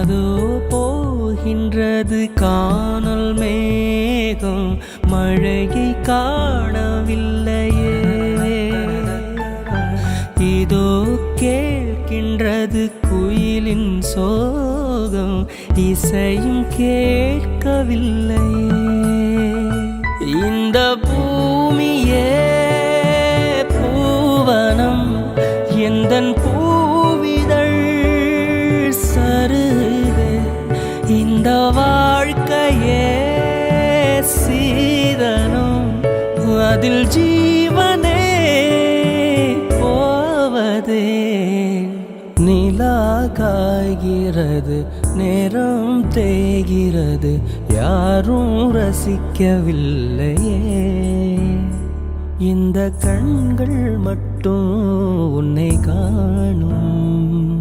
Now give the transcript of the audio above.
அதோ போகின்றது காணல் மேகம், மழையை காணவில்லையே. இதோ கேட்கின்றது குயிலின் சோகம், இசையும் கேட்கவில்லையே. இந்த பூமியே பூவனம், எந்தன் பூவிதழ் சருகு. இந்த வாழ்க்கையே சீதனம், அதில் ஜீவனே போவதே. நிலா காய்கிறது, நேரம் தேய்கிறது, யாரும் ரசிக்கவில்லையே. இந்த கண்கள் மட்டும் உன்னை காணும்.